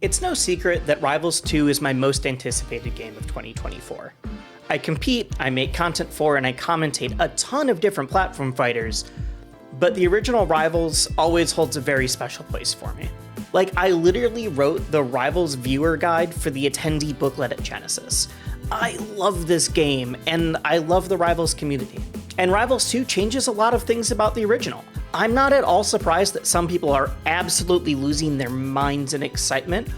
It's no secret that Rivals 2 is my most anticipated game of 2024. I compete, I make content for, and I commentate a ton of different platform fighters, but the original Rivals always holds a very special place for me. Like, I literally wrote the Rivals viewer guide for the attendee booklet at Genesis. I love this game, and I love the Rivals community. And Rivals 2 changes a lot of things about the original. I'm not at all surprised that some people are absolutely losing their minds in excitement,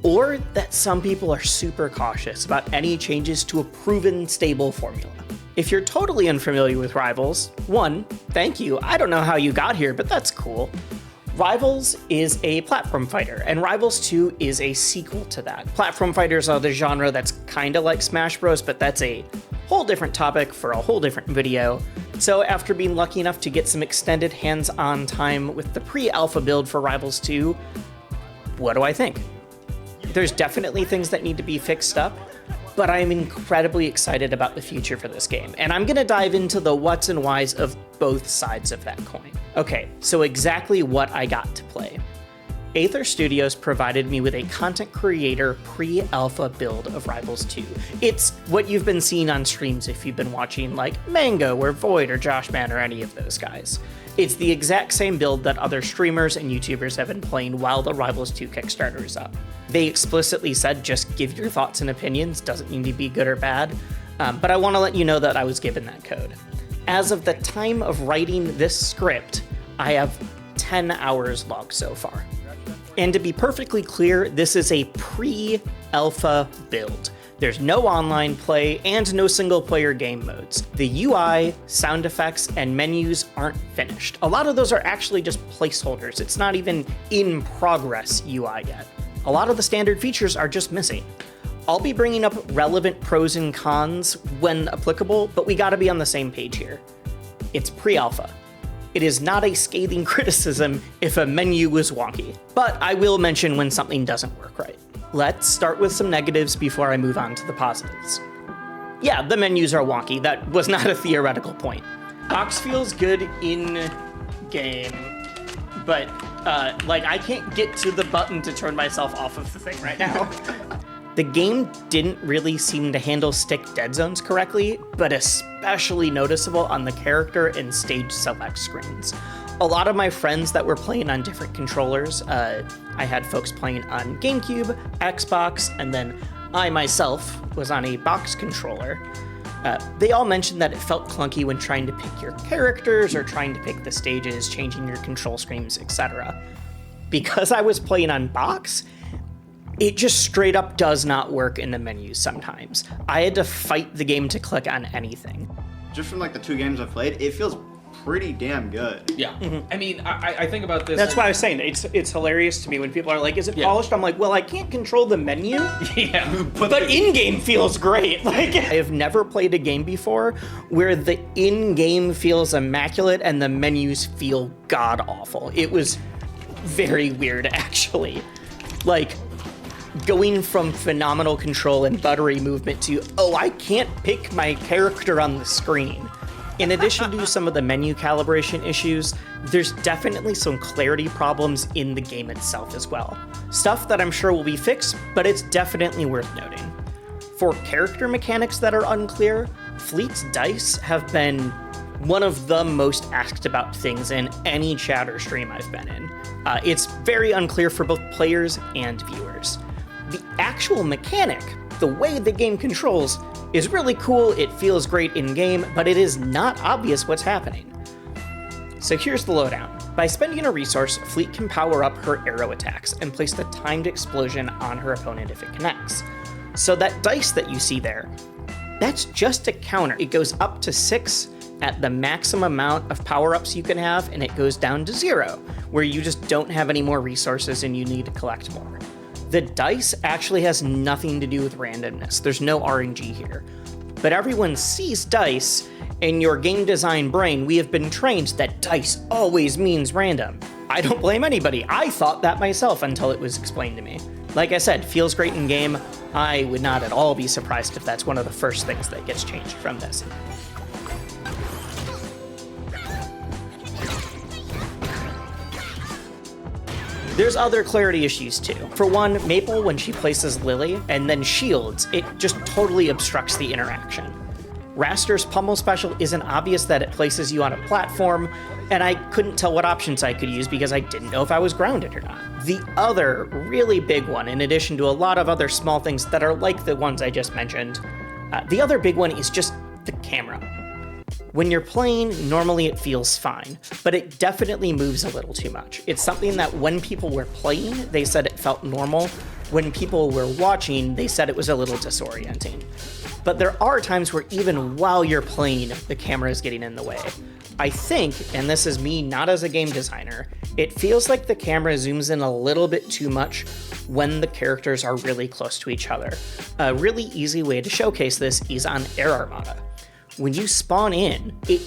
or that some people are super cautious about any changes to a proven, stable formula. If you're totally unfamiliar with Rivals, one, thank you. I don't know how you got here, but that's cool. Rivals is a platform fighter, and Rivals 2 is a sequel to that. Platform fighters are the genre that's kinda like Smash Bros, but that's a whole different topic for a whole different video. So after being lucky enough to get some extended hands-on time with the pre-alpha build for Rivals 2, what do I think? There's definitely things that need to be fixed up, but I'm incredibly excited about the future for this game, and I'm gonna dive into the whats and whys of both sides of that coin. Okay, so exactly what I got to play. Aether Studios provided me with a content creator pre-alpha build of Rivals 2. It's what you've been seeing on streams if you've been watching like Mango or Void or Joshman or any of those guys. It's the exact same build that other streamers and YouTubers have been playing while the Rivals 2 Kickstarter is up. They explicitly said just give your thoughts and opinions, doesn't need to be good or bad, but I want to let you know that I was given that code. As of the time of writing this script, I have 10 hours logged so far. And to be perfectly clear, this is a pre-alpha build. There's no online play and no single-player game modes. The UI, sound effects, and menus aren't finished. A lot of those are actually just placeholders. It's not even in progress UI yet. A lot of the standard features are just missing. I'll be bringing up relevant pros and cons when applicable, but we gotta be on the same page here. It's pre-alpha. It is not a scathing criticism if a menu is wonky, but I will mention when something doesn't work right. Let's start with some negatives before I move on to the positives. Yeah, the menus are wonky. That was not a theoretical point. Box feels good in game, but like I can't get to the button to turn myself off of the thing right now. The game didn't really seem to handle stick dead zones correctly, but especially noticeable on the character and stage select screens. A lot of my friends that were playing on different controllers, I had folks playing on GameCube, Xbox, and then I myself was on a box controller. They all mentioned that it felt clunky when trying to pick your characters or trying to pick the stages, changing your control schemes, etc. Because I was playing on box, it just straight up does not work in the menus sometimes. I had to fight the game to click on anything. Just from like the 2 games I've played, it feels pretty damn good. Yeah. Mm-hmm. I mean, I think about this. That's why I was saying it's hilarious to me when people are like, is it polished? I'm like, well, I can't control the menu. Yeah. But in-game feels great. Like, I have never played a game before where the in-game feels immaculate and the menus feel god-awful. It was very weird, actually. Like, going from phenomenal control and buttery movement to, oh, I can't pick my character on the screen. In addition to some of the menu calibration issues, there's definitely some clarity problems in the game itself as well. Stuff that I'm sure will be fixed, but it's definitely worth noting. For character mechanics that are unclear, Fleet's dice have been one of the most asked about things in any chat or stream I've been in. It's very unclear for both players and viewers. The actual mechanic, the way the game controls, is really cool, it feels great in-game, but it is not obvious what's happening. So here's the lowdown. By spending a resource, Fleet can power up her arrow attacks and place the timed explosion on her opponent if it connects. So that dice that you see there, that's just a counter. It goes up to 6 at the maximum amount of power-ups you can have, and it goes down to 0, where you just don't have any more resources and you need to collect more. The dice actually has nothing to do with randomness. There's no RNG here. But everyone sees dice. In your game design brain, we have been trained that dice always means random. I don't blame anybody. I thought that myself until it was explained to me. Like I said, feels great in game. I would not at all be surprised if that's one of the first things that gets changed from this. There's other clarity issues too. For one, Maple, when she places Lily and then shields, it just totally obstructs the interaction. Raster's pummel special isn't obvious that it places you on a platform, and I couldn't tell what options I could use because I didn't know if I was grounded or not. The other really big one, in addition to a lot of other small things that are like the ones I just mentioned, the other big one is just the camera. When you're playing, normally it feels fine, but it definitely moves a little too much. It's something that when people were playing, they said it felt normal. When people were watching, they said it was a little disorienting. But there are times where even while you're playing, the camera is getting in the way. I think, and this is me not as a game designer, it feels like the camera zooms in a little bit too much when the characters are really close to each other. A really easy way to showcase this is on Air Armada. When you spawn in, it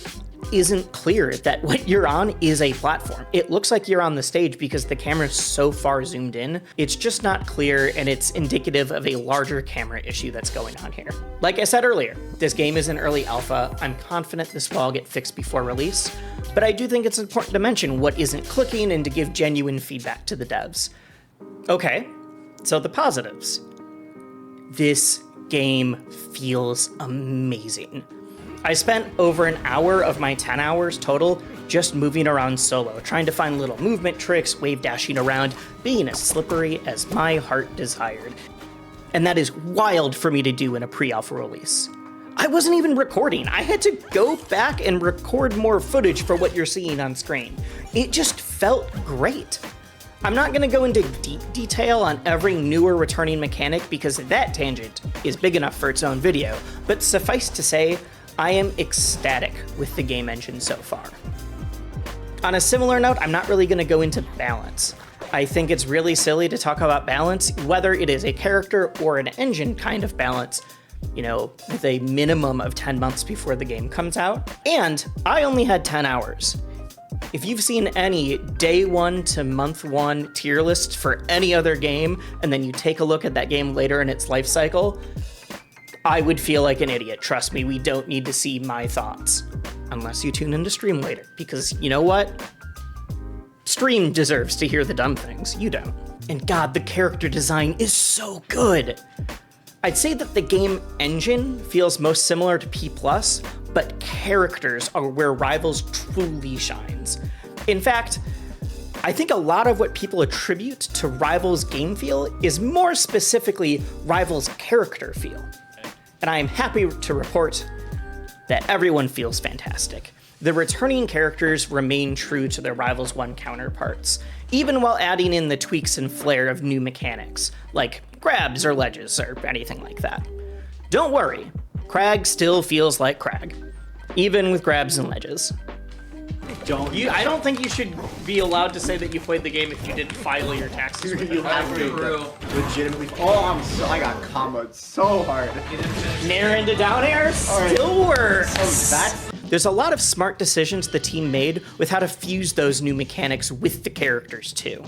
isn't clear that what you're on is a platform. It looks like you're on the stage because the camera's so far zoomed in. It's just not clear, and it's indicative of a larger camera issue that's going on here. Like I said earlier, this game is in early alpha. I'm confident this will all get fixed before release, but I do think it's important to mention what isn't clicking and to give genuine feedback to the devs. Okay, so the positives. This game feels amazing. I spent over an hour of my 10 hours total just moving around solo, trying to find little movement tricks, wave dashing around, being as slippery as my heart desired. And that is wild for me to do in a pre-alpha release. I wasn't even recording. I had to go back and record more footage for what you're seeing on screen. It just felt great. I'm not going to go into deep detail on every new or returning mechanic because that tangent is big enough for its own video, but suffice to say, I am ecstatic with the game engine so far. On a similar note, I'm not really going to go into balance. I think it's really silly to talk about balance, whether it is a character or an engine kind of balance, you know, with a minimum of 10 months before the game comes out. And I only had 10 hours. If you've seen any day 1 to month 1 tier list for any other game, and then you take a look at that game later in its life cycle, I would feel like an idiot. Trust me, we don't need to see my thoughts. Unless you tune into stream later, because you know what? Stream deserves to hear the dumb things. You don't. And God, the character design is so good. I'd say that the game engine feels most similar to P+, but characters are where Rivals truly shines. In fact, I think a lot of what people attribute to Rivals game feel is more specifically Rivals character feel. And I am happy to report that everyone feels fantastic. The returning characters remain true to their Rivals 1 counterparts, even while adding in the tweaks and flair of new mechanics, like grabs or ledges or anything like that. Don't worry, Crag still feels like Crag, even with grabs and ledges. I don't think you should be allowed to say that you played the game if you didn't file your taxes with You it. have to legitimately. Oh, I got comboed so hard. Nair into down air still works. Oh, that's There's a lot of smart decisions the team made with how to fuse those new mechanics with the characters too.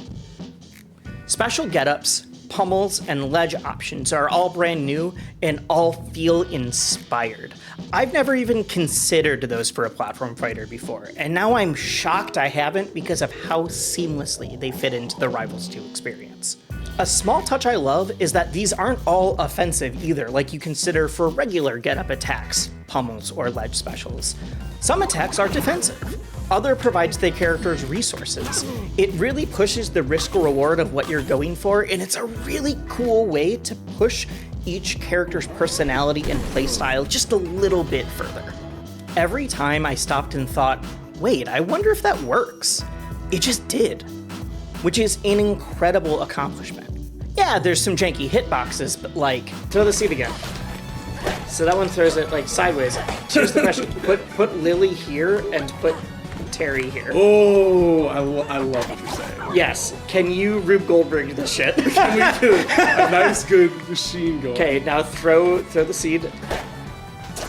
Special getups, pummels, and ledge options are all brand new and all feel inspired. I've never even considered those for a platform fighter before, and now I'm shocked I haven't because of how seamlessly they fit into the Rivals 2 experience. A small touch I love is that these aren't all offensive either, like you consider for regular get-up attacks, pummels, or ledge specials. Some attacks are defensive. Other provides the characters resources. It really pushes the risk-reward of what you're going for, and it's a really cool way to push each character's personality and playstyle just a little bit further. Every time I stopped and thought, wait, I wonder if that works, it just did, which is an incredible accomplishment. Yeah, there's some janky hitboxes, but like, throw the seed again. So that one throws it like sideways. Here's the question, put Lily here and put Terry here. Oh, I love what you're saying. Yes, can you Rube Goldberg this shit? Can we do a nice, good machine going? Okay, now throw the seed.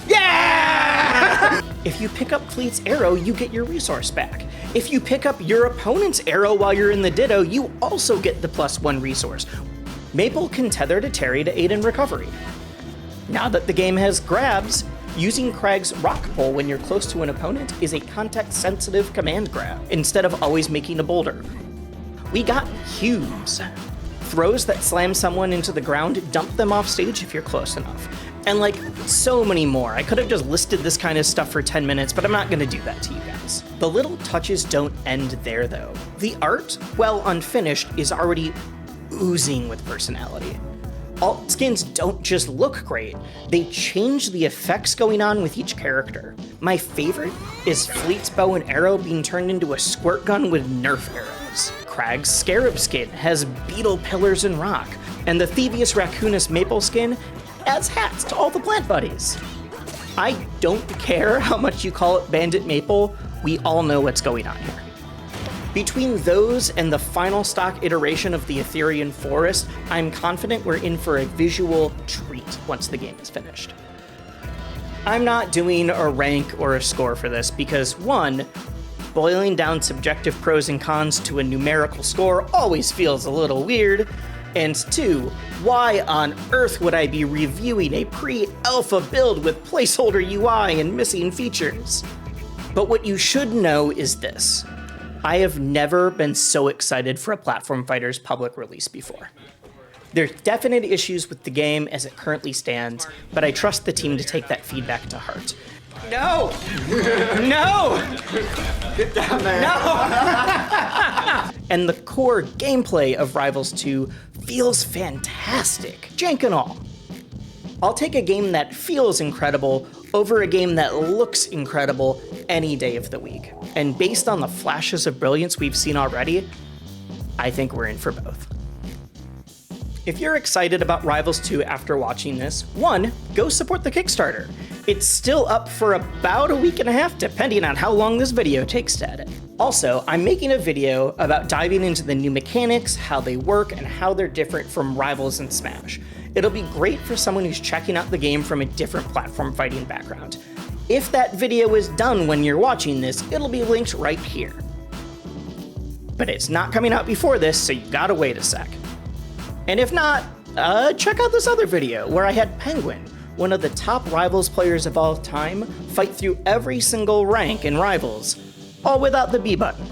Yeah! If you pick up Cleet's arrow, you get your resource back. If you pick up your opponent's arrow while you're in the Ditto, you also get the +1 resource. Maple can tether to Terry to aid in recovery. Now that the game has grabs, using Crag's rock pull when you're close to an opponent is a context-sensitive command grab, instead of always making a boulder. We got cubes. Throws that slam someone into the ground, dump them off stage if you're close enough. And like, so many more. I could have just listed this kind of stuff for 10 minutes, but I'm not gonna do that to you guys. The little touches don't end there though. The art, while unfinished, is already oozing with personality. Alt skins don't just look great, they change the effects going on with each character. My favorite is Fleet's bow and arrow being turned into a squirt gun with Nerf arrows. Crag's scarab skin has beetle pillars and rock, and the Thievius raccoonus maple skin adds hats to all the plant buddies. I don't care how much you call it Bandit Maple, we all know what's going on here. Between those and the final stock iteration of the Etherean Forest, I'm confident we're in for a visual treat once the game is finished. I'm not doing a rank or a score for this because, one, boiling down subjective pros and cons to a numerical score always feels a little weird, and two, why on earth would I be reviewing a pre-alpha build with placeholder UI and missing features? But what you should know is this. I have never been so excited for a Platform Fighter's public release before. There's definite issues with the game as it currently stands, but I trust the team to take that feedback to heart. No! No! Get down there. No! And the core gameplay of Rivals 2 feels fantastic, jank and all. I'll take a game that feels incredible over a game that looks incredible any day of the week. And based on the flashes of brilliance we've seen already, I think we're in for both. If you're excited about Rivals 2 after watching this, one, go support the Kickstarter. It's still up for about a week and a half, depending on how long this video takes to edit. Also, I'm making a video about diving into the new mechanics, how they work, and how they're different from Rivals and Smash. It'll be great for someone who's checking out the game from a different platform fighting background. If that video is done when you're watching this, it'll be linked right here. But it's not coming out before this, so you gotta wait a sec. And if not, check out this other video where I had Penguin, one of the top Rivals players of all time, fight through every single rank in Rivals, all without the B button.